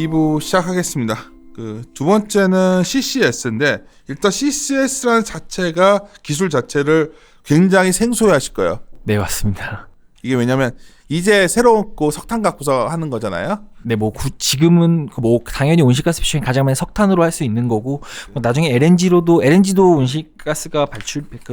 2부 시작하겠습니다. 두 번째는 CCS인데 일단 CCS라는 자체가 기술 자체를 굉장히 생소해 하실 거예요. 네, 맞습니다. 이게 왜냐면 이제 새롭고 석탄 갖고서 하는 거잖아요. 네, 지금은 당연히 온실가스 배출이 가장 많이 석탄으로 할 수 있는 거고, 나중에 LNG도 온실가스가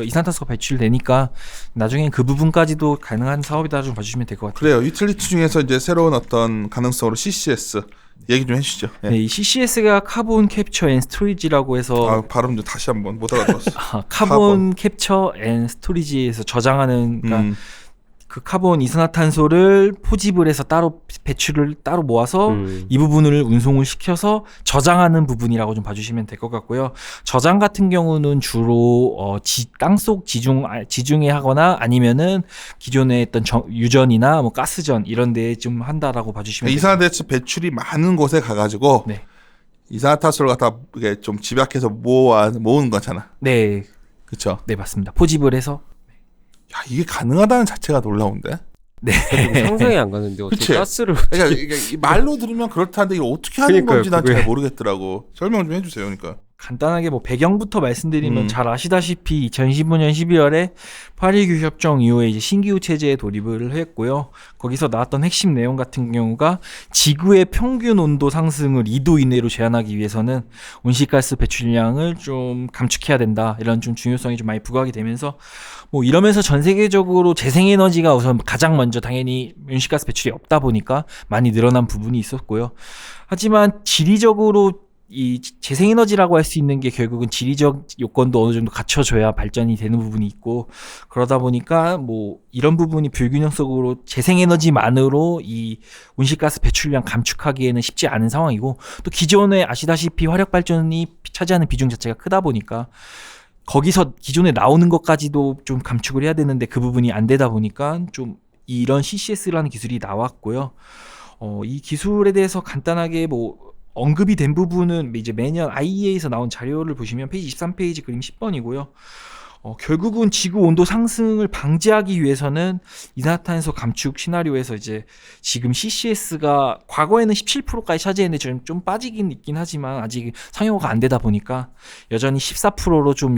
이산화탄소가 배출되니까 나중에 그 부분까지도 가능한 사업이다 좀 봐주시면 될 것 같아요. 그래요. 유틸리티 중에서 이제 새로운 어떤 가능성으로 CCS 얘기 좀 해주시죠. 네. 네, 이 CCS가 카본 캡처 앤 스토리지라고 해서 발음 좀 다시 한번 못 알아들었어. 카본 캡처 앤 스토리지에서 저장하는 그러니까 그 카본 이산화탄소를 포집을 해서 배출을 따로 모아서 이 부분을 운송을 시켜서 저장하는 부분이라고 좀 봐주시면 될 것 같고요. 저장 같은 경우는 주로 땅속 지중해 하거나 아니면은 기존에 했던 유전이나 뭐 가스전 이런 데에 좀 한다라고 봐주시면 이산화탄소 배출이 많은 곳에 가가지고 네. 이산화탄소를 갖다 이게 좀 집약해서 모으는 거잖아. 네, 그렇죠. 네 맞습니다. 포집을 해서. 야, 이게 가능하다는 자체가 놀라운데. 네. 상상이 안 가는데 어떻게 그치? 가스를 그러니까 말로 들으면 그렇다는데 이거 어떻게 하는 그러니까요, 건지 난 잘 그게. 모르겠더라고. 설명 좀 해주세요. 그러니까. 간단하게 배경부터 말씀드리면 잘 아시다시피 2015년 12월에 파리규 협정 이후에 이제 신기후 체제에 돌입을 했고요. 거기서 나왔던 핵심 내용 같은 경우가 지구의 평균 온도 상승을 2도 이내로 제한하기 위해서는 온실가스 배출량을 좀 감축해야 된다. 이런 좀 중요성이 좀 많이 부각이 되면서 이러면서 전 세계적으로 재생에너지가 우선 가장 먼저 당연히 온실가스 배출이 없다 보니까 많이 늘어난 부분이 있었고요. 하지만 지리적으로 이 재생에너지라고 할 수 있는 게 결국은 지리적 요건도 어느 정도 갖춰줘야 발전이 되는 부분이 있고, 그러다 보니까 이런 부분이 불균형적으로 재생에너지만으로 이 온실가스 배출량 감축하기에는 쉽지 않은 상황이고, 또 기존에 아시다시피 화력발전이 차지하는 비중 자체가 크다 보니까 거기서 기존에 나오는 것까지도 좀 감축을 해야 되는데 그 부분이 안 되다 보니까 좀 이런 CCS라는 기술이 나왔고요. 이 기술에 대해서 간단하게 언급이 된 부분은 이제 매년 IEA에서 나온 자료를 보시면 페이지 23페이지 그림 10번이고요. 결국은 지구 온도 상승을 방지하기 위해서는 이산화탄소 감축 시나리오에서 이제 지금 CCS가 과거에는 17%까지 차지했는데 좀 빠지긴 있긴 하지만 아직 상용화가 안 되다 보니까 여전히 14%로 좀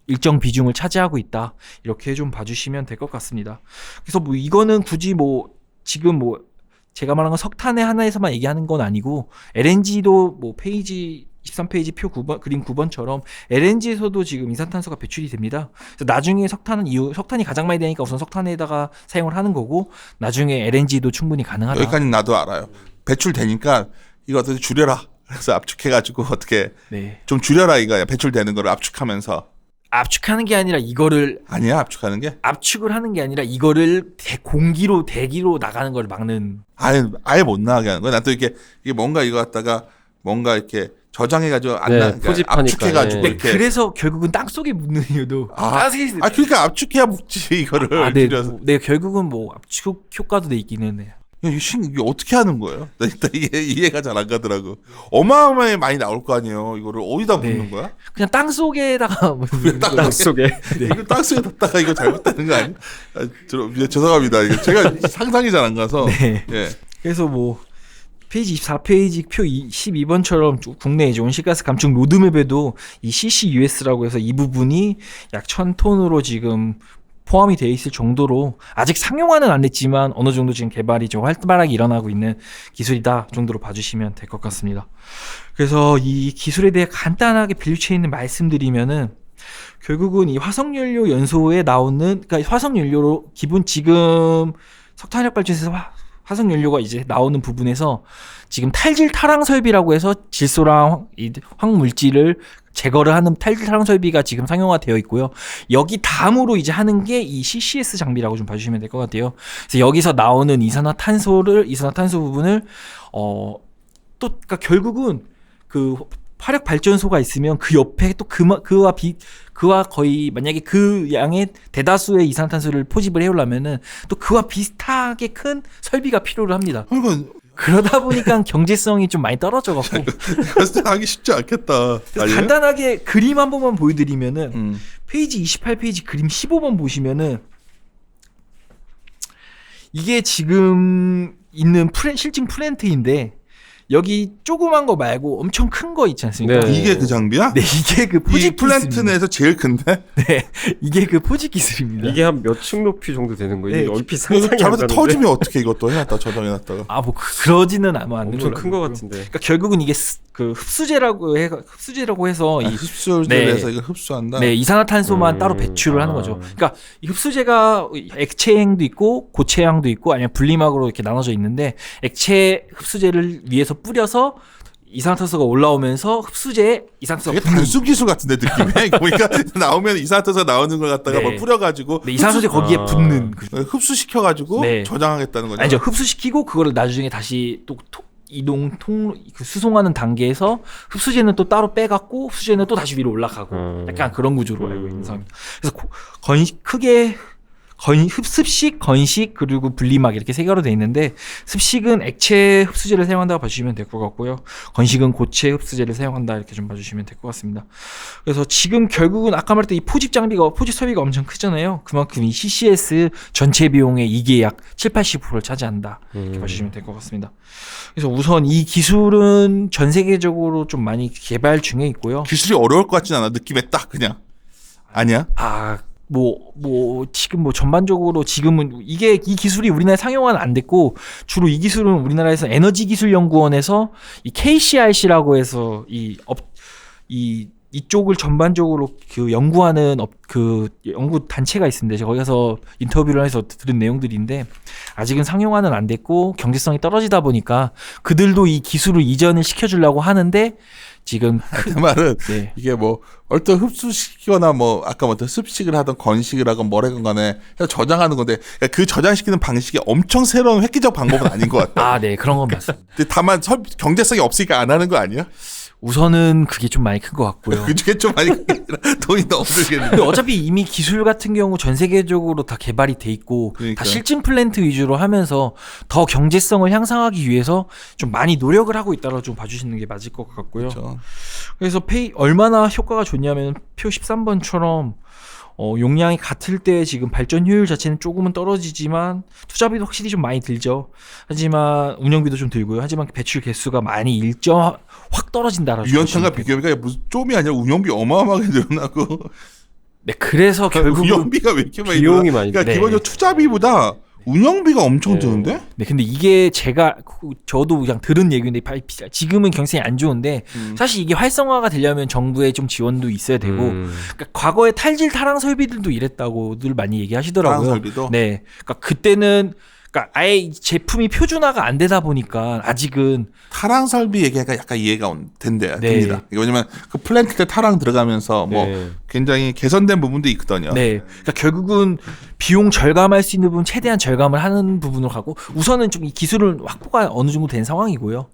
일정 비중을 차지하고 있다. 이렇게 좀 봐주시면 될 것 같습니다. 그래서 이거는 굳이 지금 제가 말한 건 석탄의 하나에서만 얘기하는 건 아니고 LNG도 페이지 13페이지 표 9번 그림 9번처럼 LNG에서도 지금 이산탄소가 배출이 됩니다. 그래서 나중에 석탄이 가장 많이 되니까 우선 석탄에다가 사용을 하는 거고 나중에 LNG도 충분히 가능하다. 여기까지 나도 알아요. 배출되니까 이거 어떻게 줄여라. 그래서 압축해가지고 어떻게 좀 줄여라 이거야. 배출되는 거를 압축하면서. 압축하는 게 아니라 이거를 아니야 압축하는 게? 압축을 하는 게 아니라 이거를 대기로 나가는 걸 막는. 아예 못 나가게 하는 거야. 난 또 이게 뭔가 이거 갖다가 뭔가 이렇게 저장해가지고 포집하니까, 압축해가지고 이렇게. 그래서 결국은 땅 속에 묻는 이유도. 그러니까 압축해야 묵지 이거를. 네, 결국은 압축 효과도 돼 있기는 해요. 이게 어떻게 하는 거예요? 나 일단 이해가 잘 안 가더라고. 어마어마하게 많이 나올 거 아니에요. 이거를 어디다 묻는 거야? 그냥 땅 속에다가 땅 속에. 이거 땅 속에 뒀다가 이거 잘못되는 거 아니야? 죄송합니다. 이거 제가 상상이 잘 안 가서. 네. 예. 그래서 페이지 24페이지 표 12번처럼 국내 이제 온실가스 감축 로드맵에도 이 CCUS라고 해서 이 부분이 약 1000톤으로 지금 포함이 되어 있을 정도로 아직 상용화는 안 됐지만 어느 정도 지금 개발이 좀 활발하게 일어나고 있는 기술이다 정도로 봐주시면 될 것 같습니다. 그래서 이 기술에 대해 간단하게 밸류체인을 말씀드리면은 결국은 이 화석연료 연소에 나오는, 그러니까 화석연료로 지금 석탄력 발전에서 화석연료가 이제 나오는 부분에서 지금 탈질 타랑 설비라고 해서 질소랑 황물질을 제거를 하는 탈질 타랑 설비가 지금 상용화되어 있고요. 여기 다음으로 이제 하는 게 이 CCS 장비라고 좀 봐주시면 될 것 같아요. 그래서 여기서 나오는 이산화탄소 부분을 그러니까 결국은 그 화력 발전소가 있으면 그 옆에 또 그와 거의 만약에 그 양의 대다수의 이산화탄소를 포집을 해오려면은 또 그와 비슷하게 큰 설비가 필요를 합니다. 그러다 보니까 경제성이 좀 많이 떨어져갖고 그래서 하기 쉽지 않겠다. 간단하게 그림 한 번만 보여드리면은 페이지 28페이지 그림 15번 보시면은 이게 지금 있는 실증 플랜트인데 여기 조그만 거 말고 엄청 큰 거 있지 않습니까? 네. 이게 그 장비야? 네, 이게 그 이 포집 플랜트 기술입니다. 내에서 제일 큰데? 네, 이게 그 포집 기술입니다. 이게 한 몇 층 높이 정도 되는 거예요? 네. 이게 얼핏 이거 상상이 안 잘못해 가는데. 터지면 어떻게 이것도 해놨다 저장해놨다가. 아, 뭐 그러지는 않는 엄청 걸로 큰 거 알고 있고요. 같은데. 그러니까 결국은 이게 그 흡수제라고 해서 이 흡수를 네. 해서 이걸 흡수한다. 네, 이산화탄소만 따로 배출을 하는 거죠. 그러니까 이 흡수제가 액체행도 있고 고체향도 있고 아니면 분리막으로 이렇게 나눠져 있는데 액체 흡수제를 위에서 뿌려서 이산화탄소가 올라오면서 흡수제에 이산화탄소가 되게 단순 기술 같은데 느낌이. 보니까 나오면 이산화탄소가 나오는 걸 갖다가 네. 뭐 뿌려가지고 네, 이산화탄소 거기에 붙는 그 흡수시켜가지고 네. 저장하겠다는 거죠. 아니죠. 흡수시키고 그거를 나중에 다시 또 그 수송하는 단계에서 흡수제는 또 따로 빼갖고 흡수제는 또 다시 위로 올라가고 약간 그런 구조로 알고 있는 상황입니다. 그래서 크게 흡습식, 건식 그리고 분리막 이렇게 세 개로 돼 있는데 습식은 액체 흡수제를 사용한다고 봐주시면 될 것 같고요. 건식은 고체 흡수제를 사용한다 이렇게 좀 봐주시면 될 것 같습니다. 그래서 지금 결국은 아까 말했던 이 포집 소비가 엄청 크잖아요. 그만큼 이 CCS 전체 비용의 이게 약 70-80%를 차지한다 이렇게 봐주시면 될 것 같습니다. 그래서 우선 이 기술은 전 세계적으로 좀 많이 개발 중에 있고요. 기술이 어려울 것 같진 않아. 느낌에 딱 그냥. 아니야? 지금 전반적으로 지금은 이 기술이 우리나라에 상용화는 안 됐고 주로 이 기술은 우리나라에서 에너지기술연구원에서 이 KCRC라고 해서 이쪽을 전반적으로 그 연구하는 그 연구 단체가 있습니다. 제가 거기 가서 인터뷰를 해서 들은 내용들인데 아직은 상용화는 안 됐고 경제성이 떨어지다 보니까 그들도 이 기술을 이전을 시켜주려고 하는데 지금 그 말은 네. 이게 뭐 얼른 흡수시키거나 뭐 아까 뭐든 습식을 하든 건식을 하건 뭐라건 간에 해서 저장하는 건데 그 저장시키는 방식이 엄청 새로운 획기적 방법은 아닌 것 같다. 아, 네, 그런 건 맞습니다. 근데 다만 경제성이 없으니까 안 하는 거 아니야? 우선은 그게 좀 많이 큰 것 같고요. 그중에 좀 많이 돈이 너무 들겠는데. 근데 어차피 이미 기술 같은 경우 전 세계적으로 다 개발이 돼 있고 그러니까. 다 실증 플랜트 위주로 하면서 더 경제성을 향상하기 위해서 좀 많이 노력을 하고 있다고 좀 봐주시는 게 맞을 것 같고요. 그렇죠. 그래서 얼마나 효과가 좋냐면 표 13번처럼 용량이 같을 때 지금 발전 효율 자체는 조금은 떨어지지만 투자비도 확실히 좀 많이 들죠. 하지만 운영비도 좀 들고요. 하지만 배출 개수가 많이 확 떨어진다라고. 유연탄과 비교해보니까 무슨 좀이 아니라 운영비 어마어마하게 늘어나고. 네, 그래서 결국 운영비가 왜 이렇게 많이 비용이 늘어나? 많이 그러니까 네. 기본적으로 투자비보다 운영비가 엄청 네. 드는데? 네, 근데 이게 저도 그냥 들은 얘기인데 지금은 경쟁이 안 좋은데 사실 이게 활성화가 되려면 정부의 좀 지원도 있어야 되고 그러니까 과거에 탈질 타랑 설비들도 이랬다고들 많이 얘기하시더라고요. 타랑 설비도? 네, 그러니까 그때는 아예 이 제품이 표준화가 안 되다 보니까 아직은 타랑 설비 얘기가 약간 이해가 됩니다. 네. 이게 왜냐면 그 플랜트 때 타랑 들어가면서 뭐 네. 굉장히 개선된 부분도 있거든요. 네, 그러니까 결국은 비용 절감할 수 있는 부분 최대한 절감을 하는 부분으로 가고 우선은 좀 이 기술은 확보가 어느 정도 된 상황이고요.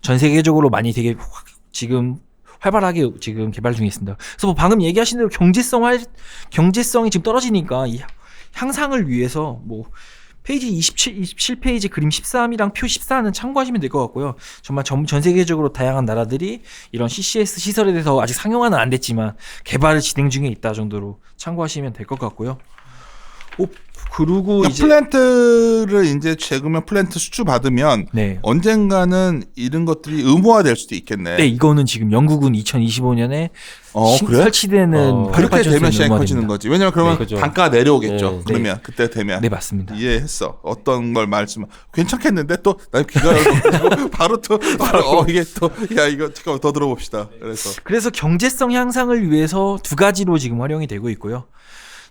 전 세계적으로 많이 되게 지금 활발하게 지금 개발 중에 있습니다. 그래서 뭐 방금 얘기하신 대로 경제성이 지금 떨어지니까 이 향상을 위해서 뭐 페이지 27페이지 그림 13이랑 표 14는 참고하시면 될 것 같고요. 정말 전 세계적으로 다양한 나라들이 이런 CCS 시설에 대해서 아직 상용화는 안 됐지만 개발을 진행 중에 있다 정도로 참고하시면 될 것 같고요. 그리고 그러니까 이제 플랜트를 이제 재구매 플랜트 수주 받으면 네. 언젠가는 이런 것들이 의무화될 수도 있겠네. 네, 이거는 지금 영국은 2025년에 그래? 설치되는 그렇게 되면 시장이 의무화됩니다. 커지는 거지. 왜냐면 그러면 네, 그죠. 단가가 내려오겠죠. 네. 그러면 그때 되면 네, 맞습니다. 이해했어. 어떤 걸 말씀 괜찮겠는데 또 나 귀가 열고 바로 또 이게 또 야 이거 잠깐만 더 들어봅시다. 그래서 경제성 향상을 위해서 두 가지로 지금 활용이 되고 있고요.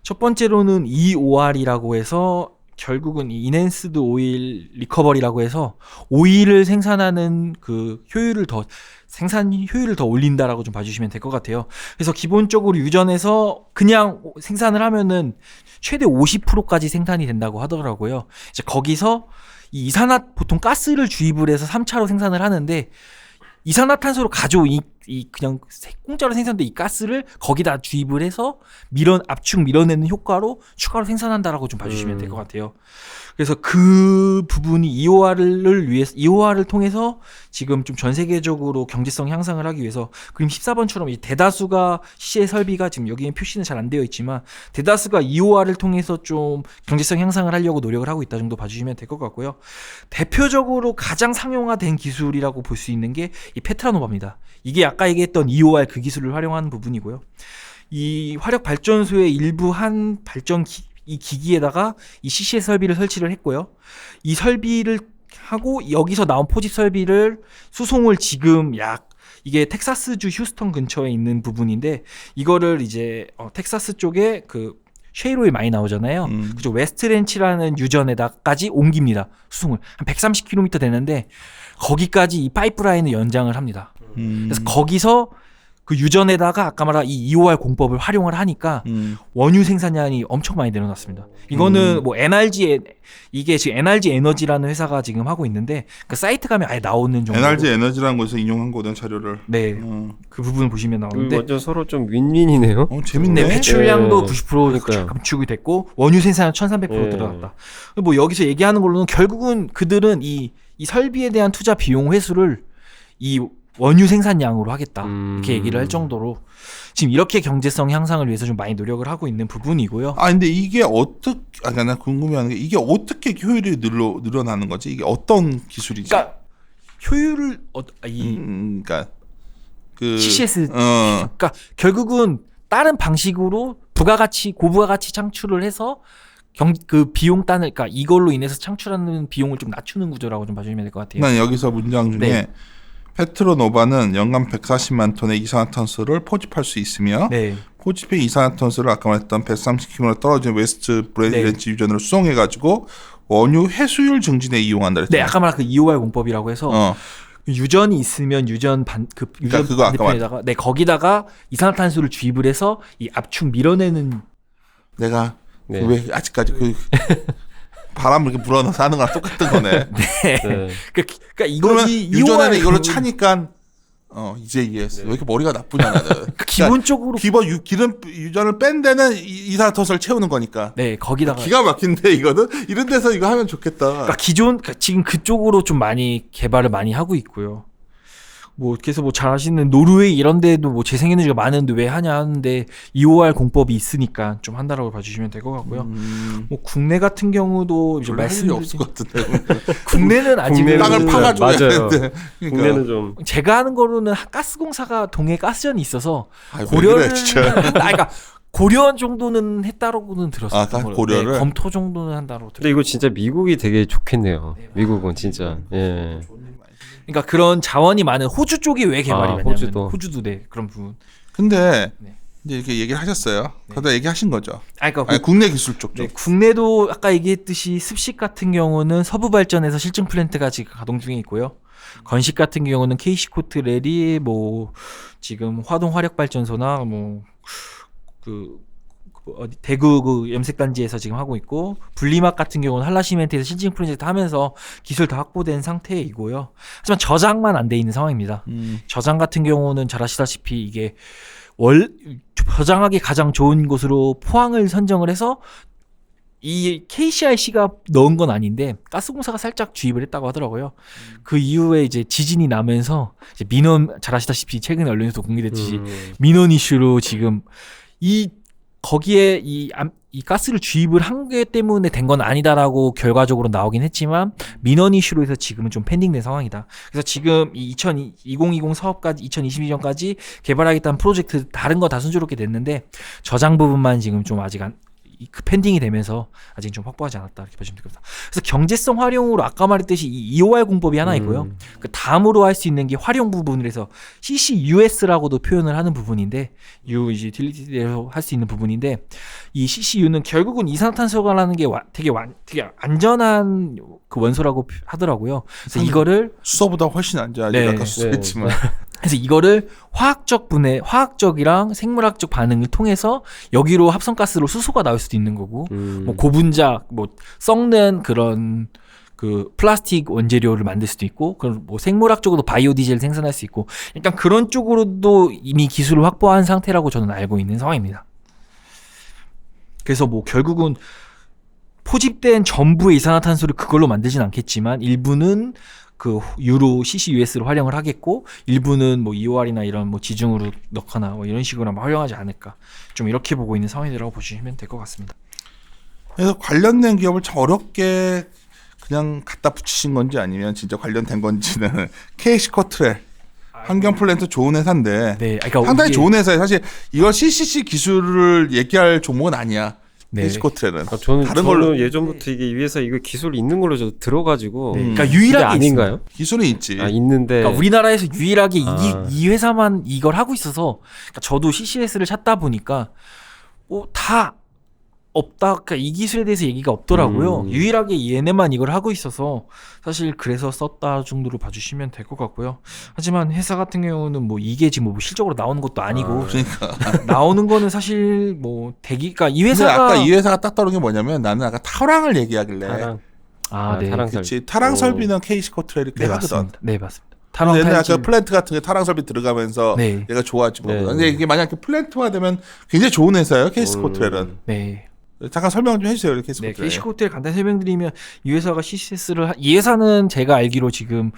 첫 번째로는 EOR이라고 해서 결국은 이 인핸스드 오일 리커버리라고 해서 오일을 생산하는 그 생산 효율을 더 올린다라고 좀 봐주시면 될 것 같아요. 그래서 기본적으로 유전에서 그냥 생산을 하면은 최대 50%까지 생산이 된다고 하더라고요. 이제 거기서 보통 가스를 주입을 해서 3차로 생산을 하는데 이산화탄소로 이 그냥 공짜로 생산된 이 가스를 거기다 주입을 해서 압축 밀어내는 효과로 추가로 생산한다라고 좀 봐주시면 될 것 같아요. 그래서 그 부분이 EOR을 통해서 지금 좀 전 세계적으로 경제성 향상을 하기 위해서 그림 14번처럼 이 대다수가 CCS 설비가 지금 여기에 표시는 잘 안 되어 있지만 대다수가 EOR을 통해서 좀 경제성 향상을 하려고 노력을 하고 있다 정도 봐주시면 될 것 같고요. 대표적으로 가장 상용화된 기술이라고 볼 수 있는 게 이 페트라노바입니다. 이게 아까 얘기했던 EOR 그 기술을 활용하는 부분이고요. 이 화력 발전소의 일부 한 이 기기에다가 이 CCS 설비를 설치를 했고요. 이 설비를 하고 여기서 나온 포집 설비를 수송을 지금 이게 텍사스주 휴스턴 근처에 있는 부분인데 이거를 이제 텍사스 쪽에 그 쉐이로에 많이 나오잖아요. 그쪽 웨스트렌치라는 유전에다까지 옮깁니다. 수송을 한 130km 되는데 거기까지 이 파이프라인을 연장을 합니다. 그래서 거기서 그 유전에다가 아까 말한 이 EOR 공법을 활용을 하니까 원유 생산량이 엄청 많이 늘어났습니다. 이거는 뭐 이게 지금 NRG 에너지라는 회사가 지금 하고 있는데 그 사이트 가면 아예 나오는 정도. NRG 에너지라는 곳에서 인용한 거든 자료를. 네, 그 부분 보시면 나오는데. 완전 서로 좀 윈윈이네요. 재밌네. 네, 배출량도 예. 90% 감축이 됐고 원유 생산은 1,300% 예. 늘어났다. 뭐 여기서 얘기하는 걸로는 결국은 그들은 이 설비에 대한 투자 비용 회수를 이 원유 생산량으로 하겠다 이렇게 얘기를 할 정도로 지금 이렇게 경제성 향상을 위해서 좀 많이 노력을 하고 있는 부분이고요. 근데 이게 나 궁금해하는 게 이게 어떻게 효율이 늘어나는 거지? 이게 어떤 기술이지? 그러니까 효율을 그러니까 그 CCS 그러니까 결국은 다른 방식으로 고부가가치 창출을 해서 그 비용단을 그러니까 이걸로 인해서 창출하는 비용을 좀 낮추는 구조라고 좀 봐주시면 될 것 같아요. 난 여기서 문장 중에 네. 페트로노바는 연간 140만 톤의 이산화탄소를 포집할 수 있으며 네. 포집의 이산화탄소를 아까 말했던 130km 떨어진 웨스트 브레이렌치 유전으로 수송해가지고 원유 회수율 증진에 이용한다 네, 그랬잖아요. 아까 말한 그 EOR 공법이라고 해서 유전이 있으면 유전 그거 아까 반대편에다가 거기다가 이산화탄소를 주입을 해서 이 압축 밀어내는 내가 네. 왜 아직까지 바람을 이렇게 불어넣어서 하는 거랑 똑같은 거네. 네. 네. 그러니까 그러면 이거지 유전에는 이걸로 EOR 차니까 이제 이해했어. 왜 이렇게 머리가 나쁘냐 나는. 기본적으로 기름 유전을 뺀 데는 이산화탄소를 채우는 거니까. 네 거기다가 기가 막힌데 이거는 이런 데서 이거 하면 좋겠다. 그러니까 지금 그쪽으로 좀 많이 개발을 많이 하고 있고요. 뭐 그래서 뭐 잘 아시는 노르웨이 이런 데도 뭐 재생에너지가 많은데 왜 하냐 하는데 EOR 공법이 있으니까 좀 한다라고 봐주시면 될 것 같고요. 뭐 국내 같은 경우도 이제 별로 할 일이 말씀드린 없을 것 같은데. 국내는 아직 국내는 땅을 진짜 파가지고 맞아요. 했는데. 그러니까. 국내는 좀 제가 아는 거로는 가스공사가 동해 가스전이 있어서 왜 고려를 그래, 진짜. 그러니까 고려 정도는 했다고는 들었어요. 고려를? 네, 검토 정도는 한다고 근데 들었어요. 이거 진짜 미국이 되게 좋겠네요. 미국은 진짜. 예. 그러니까 그런 자원이 많은 호주 쪽이 왜 개발이 많냐면 호주도. 네 그런 부분. 근데 네. 이제 이렇게 얘기를 하셨어요. 그러다 얘기하신 거죠. 그러니까 국내 기술 쪽. 네, 국내도 아까 얘기했듯이 습식 같은 경우는 서부발전에서 실증 플랜트가 지금 가동 중에 있고요. 건식 같은 경우는 KC코트렐이 뭐 지금 화동 화력발전소나 뭐 어디 대구 그 염색단지에서 지금 하고 있고 분리막 같은 경우는 한라시멘트에서 실증 프로젝트 하면서 기술 다 확보된 상태이고요. 하지만 저장만 안 돼 있는 상황입니다. 저장 같은 경우는 잘 아시다시피 이게 저장하기 가장 좋은 곳으로 포항을 선정을 해서 이 KCIC가 넣은 건 아닌데 가스공사가 살짝 주입을 했다고 하더라고요. 그 이후에 이제 지진이 나면서 이제 민원 잘 아시다시피 최근에 언론에서 공개됐듯이 민원 이슈로 지금 거기에 이 가스를 주입을 한 게 때문에 된 건 아니다라고 결과적으로 나오긴 했지만 민원 이슈로 해서 지금은 좀 펜딩된 상황이다. 그래서 지금 이 2020 사업까지 2022년까지 개발하겠다는 프로젝트 다른 거 다 순조롭게 됐는데 저장 부분만 지금 좀 아직 그 펜딩이 되면서 아직 좀 확보하지 않았다 이렇게 보시면 됩니다. 그래서 경제성 활용으로 아까 말했듯이 이 EOR 공법이 하나 있고요. 그 다음으로 할 수 있는 게 활용 부분이라서 CCUS라고도 표현을 하는 부분인데 이제 딜리티에서 할 수 있는 부분인데 이 CCU는 결국은 이산화탄소가라는 게 되게 안전한 그 원소라고 하더라고요. 그래서 이거를 수소보다 훨씬 안전하지. 네. 아까 수소했지만. 그래서 이거를 화학적이랑 생물학적 반응을 통해서 여기로 합성가스로 수소가 나올 수도 있는 거고, 뭐 고분자, 뭐 썩는 그런 그 플라스틱 원재료를 만들 수도 있고, 그 뭐 생물학 쪽으로 바이오 디젤 생산할 수 있고, 일단 그런 쪽으로도 이미 기술을 확보한 상태라고 저는 알고 있는 상황입니다. 그래서 뭐 결국은 포집된 전부의 이산화탄소를 그걸로 만들진 않겠지만 일부는 그 유로 CCUS로 활용을 하겠고 일부는 뭐 EOR이나 이런 뭐 지중으로 넣거나 뭐 이런 식으로 아마 활용하지 않을까, 좀 이렇게 보고 있는 상황이라고 보시면 될 것 같습니다. 그래서 관련된 기업을 참 어렵게 그냥 갖다 붙이신 건지 아니면 진짜 관련된 건지는 KC코트렐 환경 플랜트 좋은 회사인데 네, 그러니까 상당히 이게- 좋은 회사에 사실 이걸 CCC 기술을 얘기할 종목은 아니야. 네. KC코트렐은 저는 다른 걸로 예전부터 이게 이 회사 이거 기술이 있는 걸로 저 들어가지고 네, 그러니까 근데 유일하게 아닌가요? 있습니다. 기술은 있지. 아 있는데 그러니까 우리나라에서 유일하게 이 회사만 이걸 하고 있어서, 그러니까 저도 CCS를 찾다 보니까 뭐 다 없다. 그러니까 이 기술에 대해서 얘기가 없더라고요. 유일하게 얘네만 이걸 하고 있어서 사실 그래서 썼다 정도로 봐주시면 될 것 같고요. 하지만 회사 같은 경우는 뭐 이게 지금 뭐 실적으로 나오는 것도 아니고 그러니까 나오는 거는 사실 뭐 대기가 이 근데 회사가 아까 이 회사가 딱 떠오른 게 뭐냐면 나는 아까 타랑을 얘기하길래 타랑 네. 타랑 그치 타랑 오. 설비는 KC코트렐이 꽤 네, 하거든. 맞습니다. 네, 맞습니다. 타랑 옛날에 탈진. 아까 플랜트 같은 게 타랑 설비 들어가면서 네. 얘가 좋아지고 네. 근데 이게 만약 플랜트화 되면 굉장히 좋은 회사예요. KC코트렐은 네. 잠깐 설명 좀 해주세요. 네, KC코트렐. KC코트렐 간단히 설명드리면 이 회사가 CCS를 이 회사는 제가 알기로 지금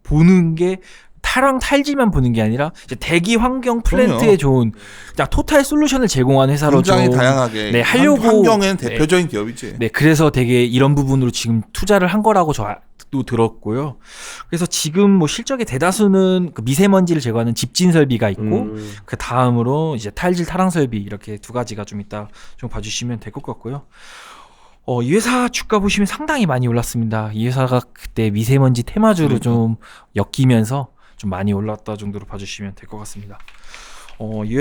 보는 게 타랑 탈지만 보는 게 아니라 이제 대기 환경 플랜트에 그럼요. 좋은 그냥 토탈 솔루션을 제공하는 회사로 굉장히 좀 다양하게 네, 하려고- 환경엔 네. 대표적인 기업이지. 네, 그래서 되게 이런 부분으로 지금 투자를 한 거라고 저도 들었고요. 그래서 지금 뭐 실적의 대다수는 그 미세먼지를 제거하는 집진 설비가 있고 그 다음으로 이제 탈질 타랑 설비 이렇게 두 가지가 좀 있다 좀 봐주시면 될 것 같고요. 이 회사 주가 보시면 상당히 많이 올랐습니다. 이 회사가 그때 미세먼지 테마주로 좀 엮이면서 좀 많이 올랐다 정도로 봐주시면 될 것 같습니다. 이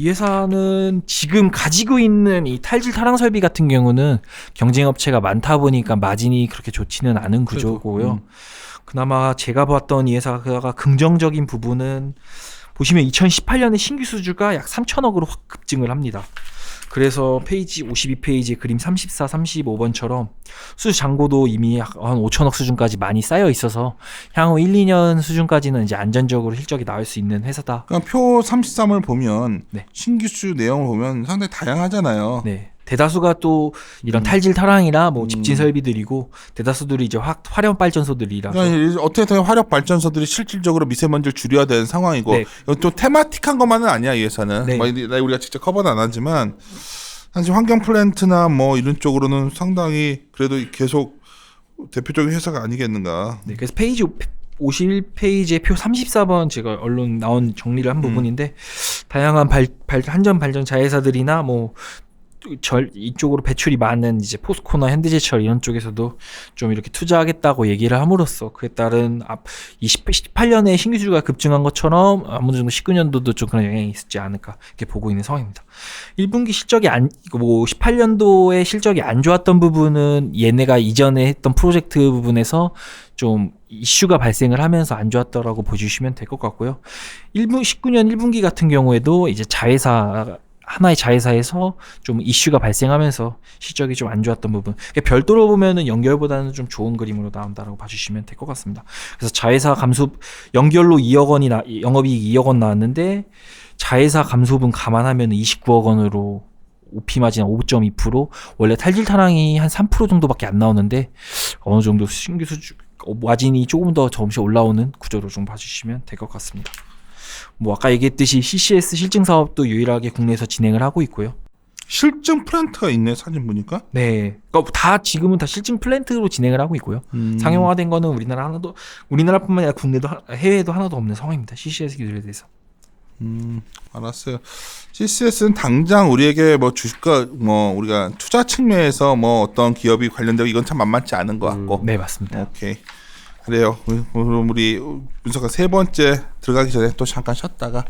회사는 지금 가지고 있는 이 탈질 타랑 설비 같은 경우는 경쟁 업체가 많다 보니까 마진이 그렇게 좋지는 않은 구조고요. 그나마 제가 봤던 이 회사가 긍정적인 부분은 보시면 2018년에 신규 수주가 약 3천억으로 확 급증을 합니다. 그래서 페이지 52페이지 그림 34, 35번처럼 수주 잔고도 이미 한 5천억 수준까지 많이 쌓여 있어서 향후 1, 2년 수준까지는 이제 안전적으로 실적이 나올 수 있는 회사다. 그냥 표 33을 보면 네. 신규 수 내용을 보면 상당히 다양하잖아요. 네. 대다수가 또 이런 탈질 타랑이나 뭐 집진 설비들이고 대다수들이 이제 화력 발전소들이라서 그러니까 어떻게든 화력 발전소들이 실질적으로 미세먼지를 줄여야 되는 상황이고 네. 이건 또 테마틱한 것만은 아니야 이 회사는. 네. 뭐 우리가 직접 커버는 안 하지만 사실 환경 플랜트나 뭐 이런 쪽으로는 상당히 그래도 계속 대표적인 회사가 아니겠는가. 네, 그래서 페이지 51페이지의 표 34번 제가 언론 나온 정리를 한 부분인데 다양한 한전 발전 자회사들이나 뭐 이쪽으로 배출이 많은 이제 포스코나 현대제철 이런 쪽에서도 좀 이렇게 투자하겠다고 얘기를 함으로써 그에 따른 18년에 신규 수주가 급증한 것처럼 어느 정도 19년도도 좀 그런 영향이 있었지 않을까 이렇게 보고 있는 상황입니다. 1분기 실적이 18년도에 실적이 안 좋았던 부분은 얘네가 이전에 했던 프로젝트 부분에서 좀 이슈가 발생을 하면서 안 좋았다라고 보시면 될 것 같고요. 19년 1분기 같은 경우에도 이제 하나의 자회사에서 좀 이슈가 발생하면서 실적이 좀 안 좋았던 부분. 별도로 보면은 연결보다는 좀 좋은 그림으로 나온다라고 봐주시면 될 것 같습니다. 그래서 자회사 감소 연결로 2억 원이 영업이익 2억 원 나왔는데 자회사 감소분 감안하면 29억 원으로 OP 마진 5.2%, 원래 탈질 타랑이 한 3% 정도밖에 안 나오는데 어느 정도 신규 수주 마진이 조금 더 조금씩 올라오는 구조로 좀 봐주시면 될 것 같습니다. 뭐 아까 얘기했듯이 CCS 실증 사업도 유일하게 국내에서 진행을 하고 있고요. 실증 플랜트가 있네 사진 보니까. 네, 그러니까 다 지금은 다 실증 플랜트로 진행을 하고 있고요. 상용화된 거는 우리나라뿐만 아니라 국내도 해외에도 하나도 없는 상황입니다. CCS 기술에 대해서. 알았어요. CCS는 당장 우리에게 뭐 주식과 뭐 우리가 투자 측면에서 뭐 어떤 기업이 관련되고 이건 참 만만치 않은 것 같고. 네, 맞습니다. 오케이. 그래요. 우리 분석가 세 번째 들어가기 전에 또 잠깐 쉬었다가